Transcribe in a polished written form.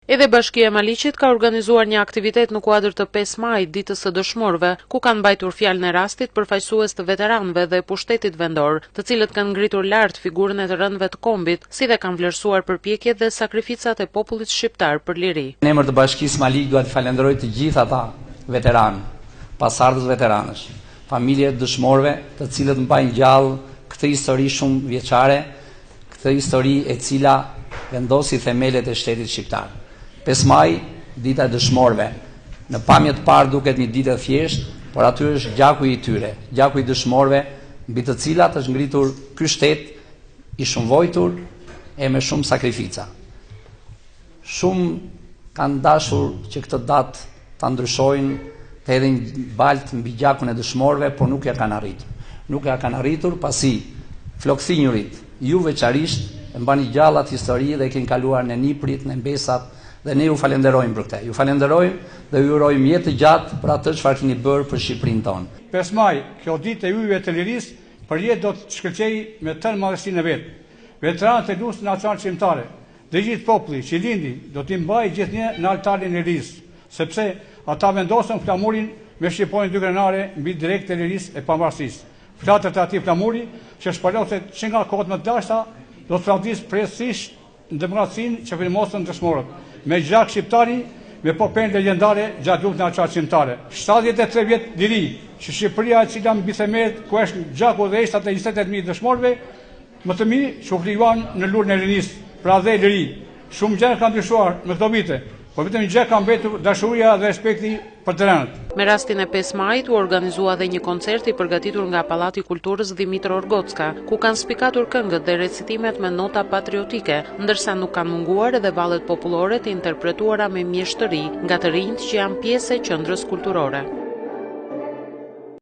Edhe Bashkia e Maliqit ka organizuar një aktivitet në kuadër të 5 majit, ditës së dëshmorëve, ku kanë mbajtur fjalën e rastit përfaqësues të veteranëve dhe pushtetit vendor, të cilët kanë ngritur lart figurën e të rëndëve të kombit, si dhe kanë vlerësuar përpjekjet dhe sakrificat e popullit shqiptar për liri. Në emër të Bashkisë Maliq dua të falenderoj të gjithë ata veteranë, pasardhës veteranësh, familjet e dëshmorëve, të cilët mbajnë gjallë këtë histori shumë vjeçare, këtë histori e cila vendosi themelet e shtetit shqiptar. 5 maj, dita e dëshmorëve. Në pamje të parë duket një ditë e thjeshtë, por aty është gjaku i tyre, gjaku i dëshmorëve, mbi të cilat është ngritur ky shtet i shumëvojtur e me shumë sakrifica. Shumë kanë dashur që këtë datë ta ndryshojnë, të hedhin balt mbi gjakun e dëshmorëve, por nuk ja kanë arritur. Nuk ja kanë arritur pasi flokëthinjurit, ju veçarisht e mbani gjallë atë histori dhe keni kaluar në niprit, në mbesat, dhe ne ju falenderojmë për këtë. Ju falenderojmë dhe ju urojmë jetë të gjatë për atë çfarë keni bërë për Shqipërinë tonë. 5 maj, kjo ditë e yjeve të lirisë, për jetë do të shkëlqejë me tërë madhësinë e vet. Veteranët e luftës nacionale shqiptare, dhe gjithë populli që lindi do t'i mbajë gjithnjë në altarin e lirisë, sepse ata vendosën flamurin me shqiponjë dy grenare mbi direkt e lirisë e pavarësisë. Flatët e atij flamuri që shpaloset që nga kohët më të dashta do të fravdisë precisht në demokracinë që firmosën dëshmorët, me gjak shqiptari, me popën legjendare gjatë luftës nacionale shqiptare. 73 vjet liri, që Shqipëria e cila mbi themelët ku është gjaku dhe eshtat e 28.000 dëshmorëve, më të mirë që u krijuan në lurën e lirisë, pra dhe liri. Shumë gjëra kanë ndryshuar në këto vite, por vetëm një gjë ka mbetur, dashuria dhe respekti për të rënët. Me rastin e 5 majit u organizua dhe një koncert i përgatitur nga Pallati i Kulturës Dimitër Orgocka, ku kanë spikatur këngët dhe recitimet me nota patriotike, ndërsa nuk kanë munguar edhe vallet popullore të interpretuara me mjeshtëri nga të rinjt që janë pjesë e qendrës kulturore.